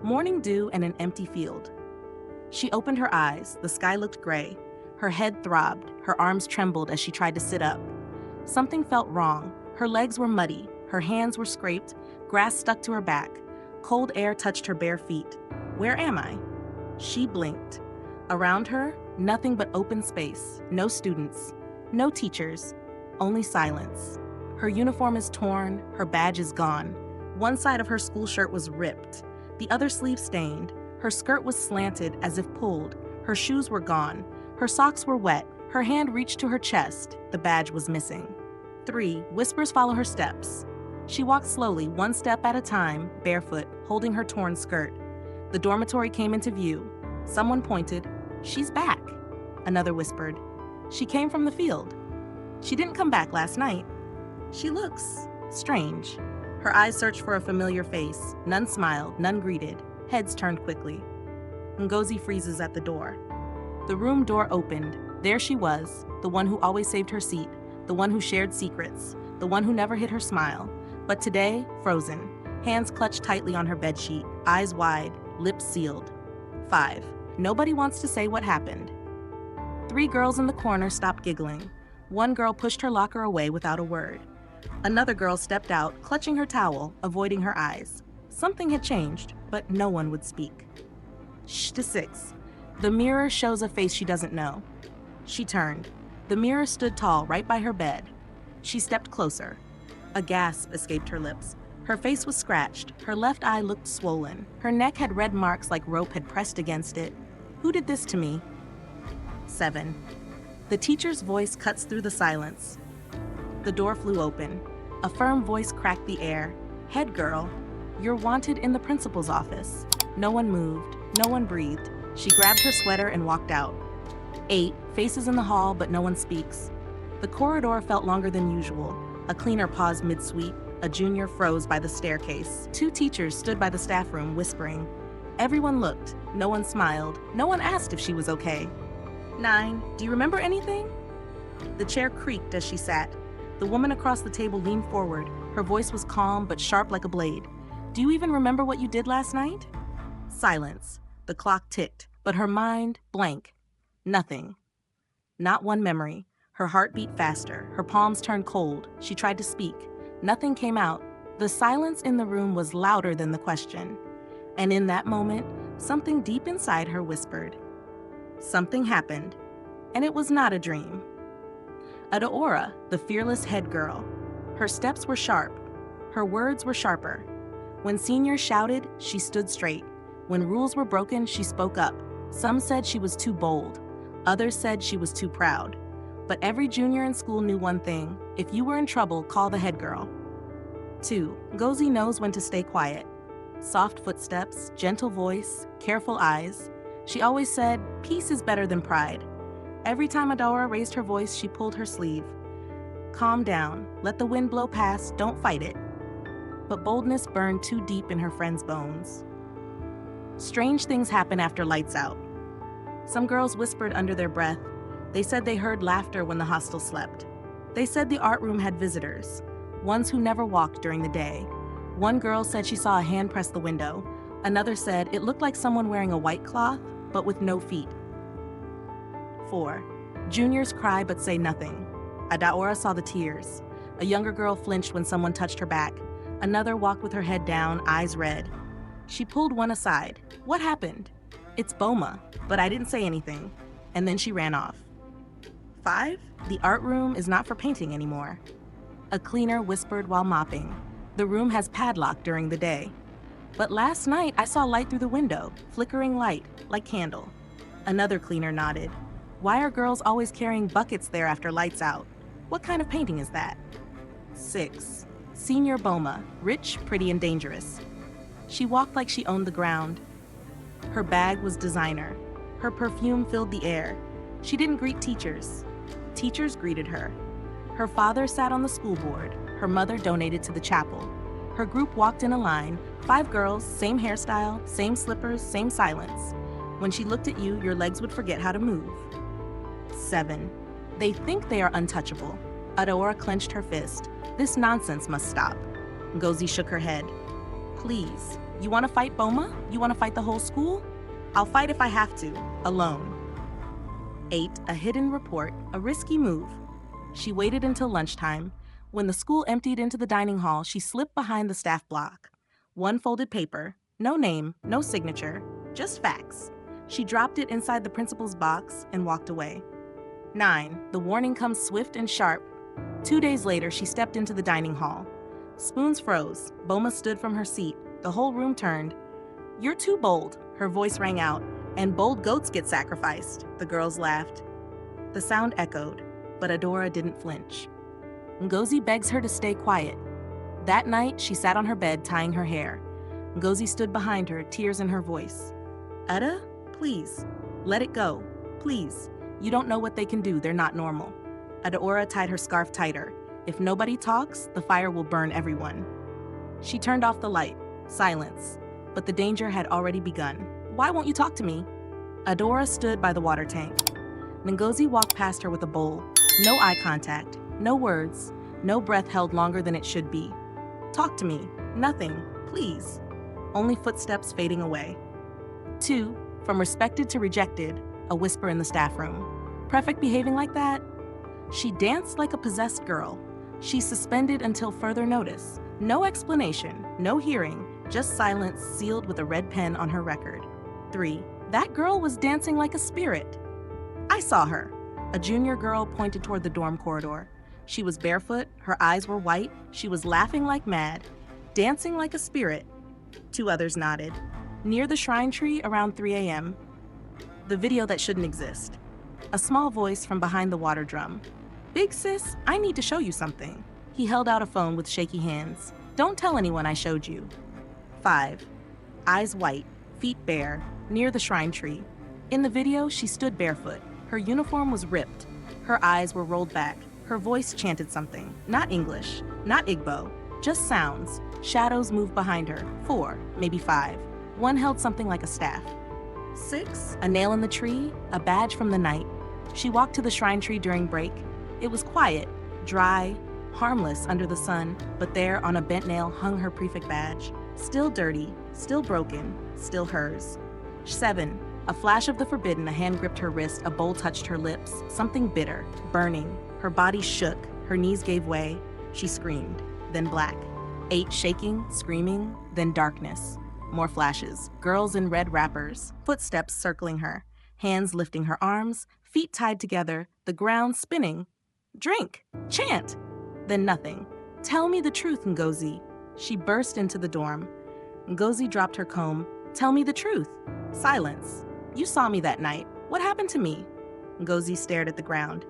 morning dew and an empty field. She opened her eyes. The sky looked gray. Her head throbbed. Her arms trembled as she tried to sit up. Something felt wrong. Her legs were muddy. Her hands were scraped. Grass stuck to her back. Cold air touched her bare feet. Where am I? She blinked. Around her, nothing but open space. No students. No teachers. Only silence. Her uniform is torn. Her badge is gone. One side of her school shirt was ripped. The other sleeve stained. Her skirt was slanted as if pulled. Her shoes were gone. Her socks were wet. Her hand reached to her chest. The badge was missing. 3. Whispers follow her steps. She walked slowly, one step at a time, barefoot, holding her torn skirt. The dormitory came into view. Someone pointed. She's back. Another whispered. She came from the field. She didn't come back last night. She looks strange. Her eyes searched for a familiar face. None smiled, none greeted. Heads turned quickly. Ngozi freezes at the door. The room door opened. There she was, the one who always saved her seat, the one who shared secrets, the one who never hid her smile. But today, frozen, hands clutched tightly on her bedsheet, eyes wide, lips sealed. 5. Nobody wants to say what happened. 3 girls in the corner stopped giggling. One girl pushed her locker away without a word. Another girl stepped out, clutching her towel, avoiding her eyes. Something had changed, but no one would speak. Shh to 6. The mirror shows a face she doesn't know. She turned. The mirror stood tall right by her bed. She stepped closer. A gasp escaped her lips. Her face was scratched. Her left eye looked swollen. Her neck had red marks like rope had pressed against it. Who did this to me? 7. The teacher's voice cuts through the silence. The door flew open. A firm voice cracked the air. Head girl, you're wanted in the principal's office. No one moved. No one breathed. She grabbed her sweater and walked out. 8. Faces in the hall, but no one speaks. The corridor felt longer than usual. A cleaner paused mid-sweep. A junior froze by the staircase. 2 teachers stood by the staff room, whispering. Everyone looked. No one smiled. No one asked if she was okay. 9. Do you remember anything? The chair creaked as she sat. The woman across the table leaned forward. Her voice was calm but sharp like a blade. Do you even remember what you did last night? Silence. The clock ticked, but her mind blank. Nothing. Not one memory. Her heart beat faster. Her palms turned cold. She tried to speak. Nothing came out. The silence in the room was louder than the question. And in that moment, something deep inside her whispered. Something happened, and it was not a dream. Adaora, the fearless head girl. Her steps were sharp. Her words were sharper. When seniors shouted, she stood straight. When rules were broken, she spoke up. Some said she was too bold. Others said she was too proud. But every junior in school knew one thing. If you were in trouble, call the head girl. 2. Ngozi knows when to stay quiet. Soft footsteps, gentle voice, careful eyes. She always said, peace is better than pride. Every time Adaora raised her voice, she pulled her sleeve. Calm down. Let the wind blow past. Don't fight it. But boldness burned too deep in her friend's bones. Strange things happen after lights out. Some girls whispered under their breath. They said they heard laughter when the hostel slept. They said the art room had visitors, ones who never walked during the day. One girl said she saw a hand press the window. Another said it looked like someone wearing a white cloth, but with no feet. 4. Juniors cry but say nothing. Adaora saw the tears. A younger girl flinched when someone touched her back. Another walked with her head down, eyes red. She pulled one aside. What happened? It's Boma, but I didn't say anything. And then she ran off. 5. The art room is not for painting anymore. A cleaner whispered while mopping. The room has padlock during the day. But last night I saw light through the window, flickering light, like candle. Another cleaner nodded. Why are girls always carrying buckets there after lights out? What kind of painting is that? 6. Senior Boma, rich, pretty, and dangerous. She walked like she owned the ground. Her bag was designer. Her perfume filled the air. She didn't greet teachers. Teachers greeted her. Her father sat on the school board. Her mother donated to the chapel. Her group walked in a line, 5 girls, same hairstyle, same slippers, same silence. When she looked at you, your legs would forget how to move. 7. They think they are untouchable. Adaora clenched her fist. This nonsense must stop. Ngozi shook her head. Please, You want to fight Boma? You want to fight the whole school? I'll fight if I have to, alone. 8. A hidden report, a risky move. She waited until lunchtime. When the school emptied into the dining hall, she slipped behind the staff block. One folded paper, no name, no signature, just facts. She dropped it inside the principal's box and walked away. 9. The warning comes swift and sharp. 2 days later, she stepped into the dining hall. Spoons froze. Boma stood from her seat. The whole room turned. "You're too bold," her voice rang out. "And bold goats get sacrificed," the girls laughed. The sound echoed, but Adora didn't flinch. Ngozi begs her to stay quiet. That night, she sat on her bed tying her hair. Ngozi stood behind her, tears in her voice. "Ada, please, let it go. Please. You don't know what they can do. They're not normal." Adora tied her scarf tighter. If nobody talks, the fire will burn everyone. She turned off the light. Silence. But the danger had already begun. "Why won't you talk to me?" Adora stood by the water tank. Ngozi walked past her with a bowl. No eye contact, no words, no breath held longer than it should be. "Talk to me. Nothing. Please." Only footsteps fading away. 2. From respected to rejected, a whisper in the staff room. "Prefect behaving like that?" She danced like a possessed girl. She suspended until further notice. No explanation, no hearing, just silence sealed with a red pen on her record. 3. That girl was dancing like a spirit. "I saw her." A junior girl pointed toward the dorm corridor. She was barefoot, her eyes were white, she was laughing like mad, dancing like a spirit. 2 others nodded. Near the shrine tree around 3 a.m. The video that shouldn't exist. A small voice from behind the water drum. "Big sis, I need to show you something." He held out a phone with shaky hands. "Don't tell anyone I showed you." 5. Eyes white, feet bare, near the shrine tree. In the video, she stood barefoot. Her uniform was ripped. Her eyes were rolled back. Her voice chanted something. Not English, not Igbo, just sounds. Shadows moved behind her. 4, maybe 5. One held something like a staff. 6. A nail in the tree, a badge from the night. She walked to the shrine tree during break. It was quiet, dry, harmless under the sun, but there on a bent nail hung her prefect badge. Still dirty, still broken, still hers. 7. A flash of the forbidden, a hand gripped her wrist, a bowl touched her lips. Something bitter, burning. Her body shook, her knees gave way. She screamed, then black. 8. Shaking, screaming, then darkness. More flashes, girls in red wrappers, footsteps circling her, hands lifting her arms, feet tied together, the ground spinning. "Drink! Chant!" Then nothing. "Tell me the truth, Ngozi." She burst into the dorm. Ngozi dropped her comb. "Tell me the truth." Silence. "You saw me that night. What happened to me?" Ngozi stared at the ground.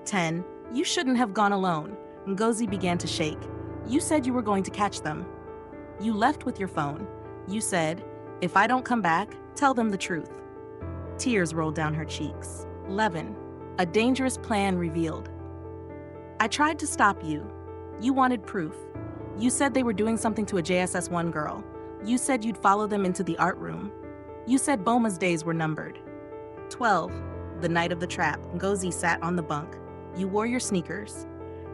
10. You shouldn't have gone alone. Ngozi began to shake. "You said you were going to catch them. You left with your phone. You said, if I don't come back, tell them the truth." Tears rolled down her cheeks. 11. A dangerous plan revealed. "I tried to stop you. You wanted proof. You said they were doing something to a JSS1 girl. You said you'd follow them into the art room. You said Boma's days were numbered." 12. The night of the trap, Ngozi sat on the bunk. "You wore your sneakers.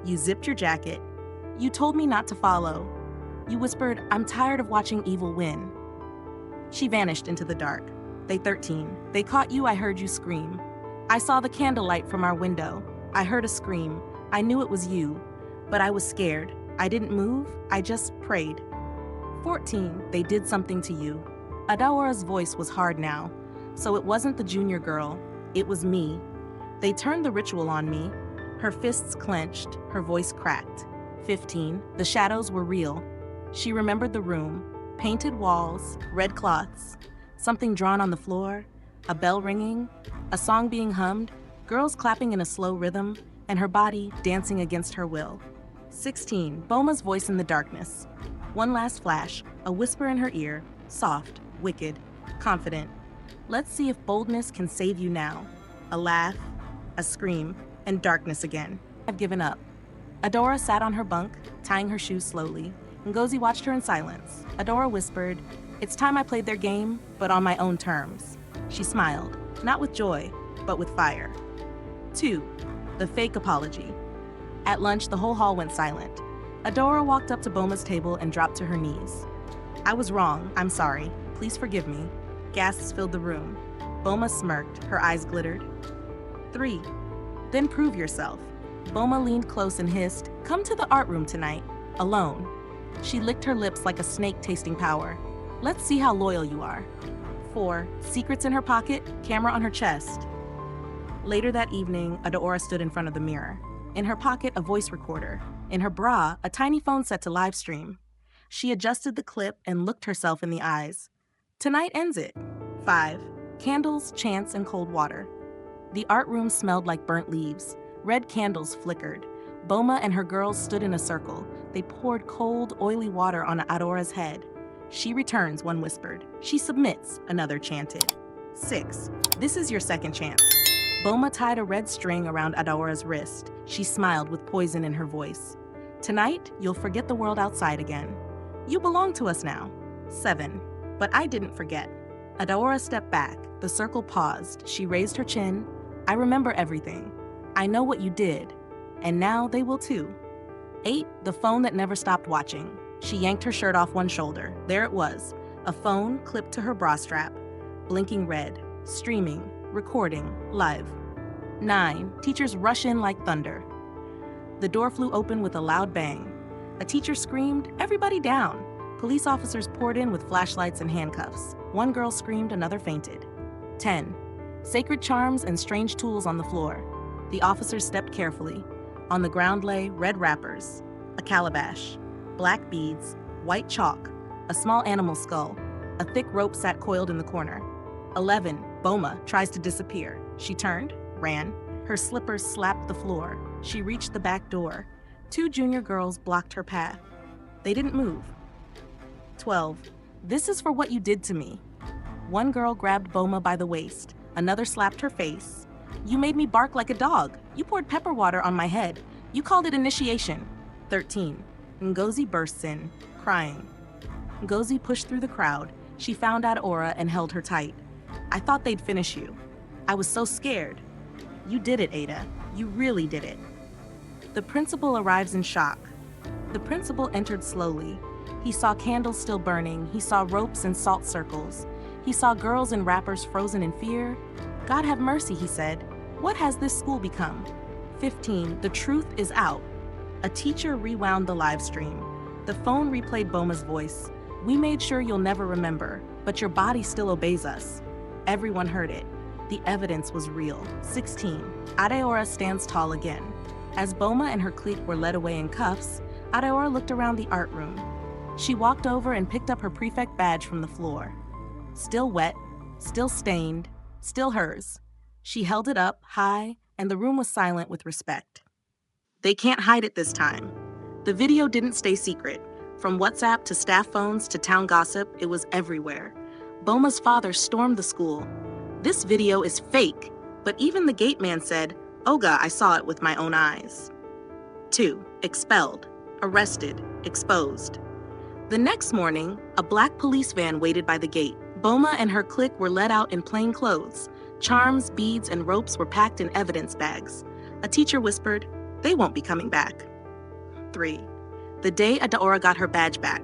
You zipped your jacket. You told me not to follow. You whispered, 'I'm tired of watching evil win.'" She vanished into the dark. Day 13. They caught you, I heard you scream. I saw the candlelight from our window. I heard a scream. I knew it was you, but I was scared. I didn't move, I just prayed. 14. They did something to you. Adaora's voice was hard now. So it wasn't the junior girl, it was me. They turned the ritual on me. Her fists clenched, her voice cracked. 15. The shadows were real. She remembered the room. Painted walls, red cloths, something drawn on the floor, a bell ringing, a song being hummed, girls clapping in a slow rhythm, and her body dancing against her will. 16. Boma's voice in the darkness. One last flash, a whisper in her ear, soft, wicked, confident. "Let's see if boldness can save you now." A laugh, a scream, and darkness again. "I've given up." Adora sat on her bunk, tying her shoes slowly. Ngozi watched her in silence. Adora whispered, "It's time I played their game, but on my own terms." She smiled, not with joy, but with fire. 2. The fake apology. At lunch, the whole hall went silent. Adora walked up to Boma's table and dropped to her knees. I was wrong. I'm sorry. Please forgive me. Gasps filled the room. Boma smirked. Her eyes glittered. 3. Then prove yourself. Boma leaned close and hissed, come to the art room tonight. Alone. She licked her lips like a snake tasting power. Let's see how loyal you are. 4. Secrets in her pocket, camera on her chest. Later that evening, Adaora stood in front of the mirror. In her pocket, a voice recorder. In her bra, a tiny phone set to live stream. She adjusted the clip and looked herself in the eyes. Tonight ends it. 5. Candles, chants, and cold water. The art room smelled like burnt leaves. Red candles flickered. Boma and her girls stood in a circle. They poured cold, oily water on Adora's head. She returns, one whispered. She submits, another chanted. 6. This is your second chance. Boma tied a red string around Adora's wrist. She smiled with poison in her voice. Tonight, you'll forget the world outside again. You belong to us now. 7. But I didn't forget. Adora stepped back. The circle paused. She raised her chin. I remember everything. I know what you did. And now they will too. 8. The phone that never stopped watching. She yanked her shirt off one shoulder. There it was. A phone clipped to her bra strap. Blinking red. Streaming. Recording. Live. 9. Teachers rush in like thunder. The door flew open with a loud bang. A teacher screamed, everybody down. Police officers poured in with flashlights and handcuffs. One girl screamed, another fainted. 10. Sacred charms and strange tools on the floor. The officers stepped carefully. On the ground lay red wrappers, a calabash, black beads, white chalk, a small animal skull. A thick rope sat coiled in the corner. 11. Boma tries to disappear. She turned, ran. Her slippers slapped the floor. She reached the back door. 2 junior girls blocked her path. They didn't move. 12. This is for what you did to me. One girl grabbed Boma by the waist. Another slapped her face. You made me bark like a dog. You poured pepper water on my head. You called it initiation. 13. Ngozi bursts in, crying. Ngozi pushed through the crowd. She found Adoora and held her tight. I thought they'd finish you. I was so scared. You did it, Ada. You really did it. The principal arrives in shock. The principal entered slowly. He saw candles still burning. He saw ropes and salt circles. He saw girls in wrappers frozen in fear. God have mercy, he said. What has this school become? 15. The truth is out. A teacher rewound the live stream. The phone replayed Boma's voice. We made sure you'll never remember, but your body still obeys us. Everyone heard it. The evidence was real. 16. Adeora stands tall again. As Boma and her clique were led away in cuffs, Adeora looked around the art room. She walked over and picked up her prefect badge from the floor. Still wet, still stained, still hers. She held it up, high, and the room was silent with respect. They can't hide it this time. The video didn't stay secret. From WhatsApp to staff phones to town gossip, it was everywhere. Boma's father stormed the school. This video is fake, but even the gate man said, Oga, I saw it with my own eyes. 2. Expelled, arrested, exposed. The next morning, a black police van waited by the gate. Boma and her clique were led out in plain clothes. Charms, beads, and ropes were packed in evidence bags. A teacher whispered, they won't be coming back. 3. The day Adeora got her badge back.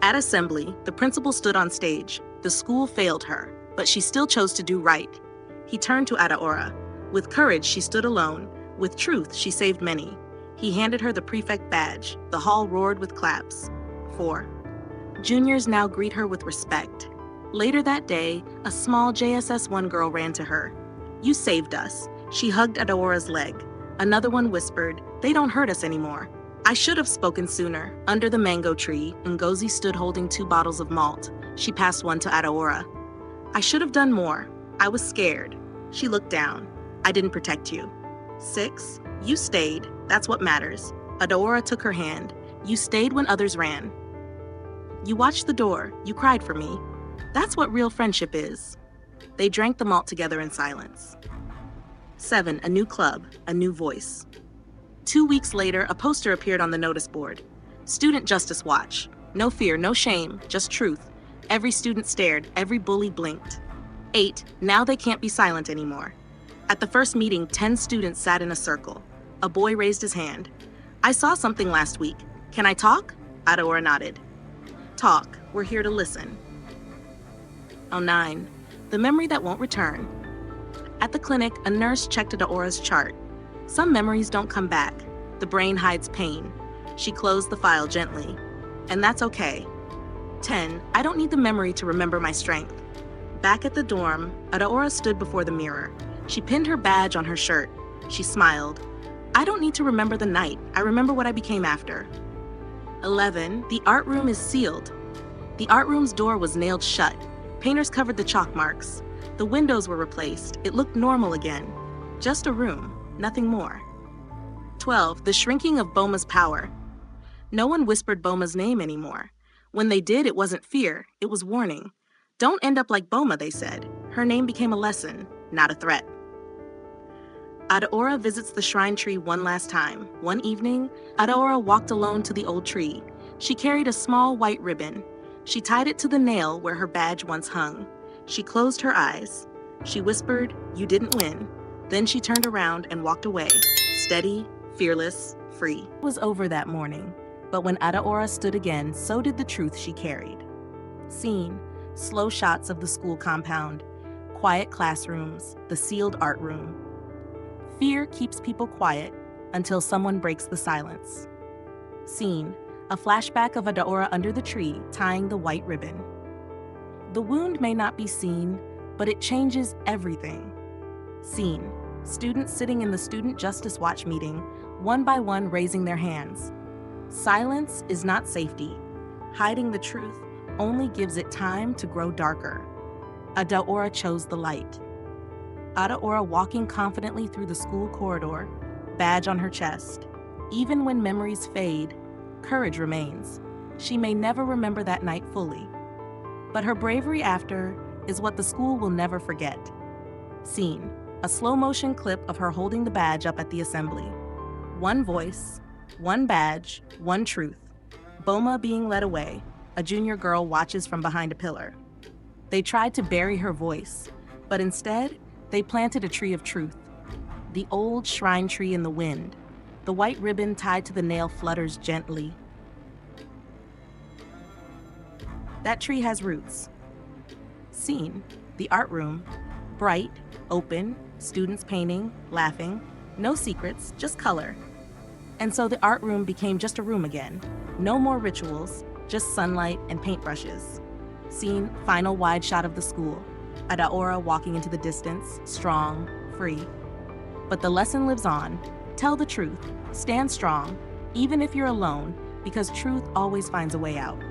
At assembly, the principal stood on stage. The school failed her, but she still chose to do right. He turned to Adeora. With courage, she stood alone. With truth, she saved many. He handed her the prefect badge. The hall roared with claps. 4. Juniors now greet her with respect. Later that day, a small JSS1 girl ran to her. You saved us. She hugged Adeora's leg. Another one whispered, they don't hurt us anymore. I should have spoken sooner. Under the mango tree, Ngozi stood holding 2 bottles of malt. She passed one to Adeora. I should have done more. I was scared. She looked down. I didn't protect you. 6. You stayed. That's what matters. Adeora took her hand. You stayed when others ran. You watched the door. You cried for me. That's what real friendship is. They drank the malt together in silence. 7. A new club, a new voice. 2 weeks later, a poster appeared on the notice board. Student Justice Watch. No fear, no shame, just truth. Every student stared, every bully blinked. 8. Now they can't be silent anymore. At the first meeting, 10 students sat in a circle. A boy raised his hand. I saw something last week. Can I talk? Adeora nodded. Talk. We're here to listen. 09. The memory that won't return. At the clinic, a nurse checked Adaora's chart. Some memories don't come back. The brain hides pain. She closed the file gently. And that's okay. 10. I don't need the memory to remember my strength. Back at the dorm, Adaora stood before the mirror. She pinned her badge on her shirt. She smiled. I don't need to remember the night. I remember what I became after. 11. The art room is sealed. The art room's door was nailed shut. Painters covered the chalk marks. The windows were replaced. It looked normal again. Just a room, nothing more. 12. The shrinking of Boma's power. No one whispered Boma's name anymore. When they did, it wasn't fear, it was warning. Don't end up like Boma, they said. Her name became a lesson, not a threat. Adaora visits the shrine tree one last time. One evening, Adaora walked alone to the old tree. She carried a small white ribbon. She tied it to the nail where her badge once hung. She closed her eyes. She whispered, "You didn't win." Then she turned around and walked away, steady, fearless, free. It was over that morning, but when Adaora stood again, so did the truth she carried. Scene, slow shots of the school compound, quiet classrooms, the sealed art room. Fear keeps people quiet until someone breaks the silence. Scene, a flashback of Adaora under the tree tying the white ribbon. The wound may not be seen, but it changes everything. Scene, students sitting in the Student Justice Watch meeting, one by one raising their hands. Silence is not safety. Hiding the truth only gives it time to grow darker. Adaora chose the light. Adaora walking confidently through the school corridor, badge on her chest. Even when memories fade, courage remains. She may never remember that night fully, but her bravery after is what the school will never forget. Scene, a slow-motion clip of her holding the badge up at the assembly. One voice, one badge, one truth. Boma being led away, a junior girl watches from behind a pillar. They tried to bury her voice, but instead, they planted a tree of truth. The old shrine tree in the wind. The white ribbon tied to the nail flutters gently. That tree has roots. Scene, the art room, bright, open, students painting, laughing, no secrets, just color. And so the art room became just a room again. No more rituals, just sunlight and paintbrushes. Scene, final wide shot of the school. Adaora walking into the distance, strong, free. But the lesson lives on. Tell the truth, stand strong, even if you're alone, because truth always finds a way out.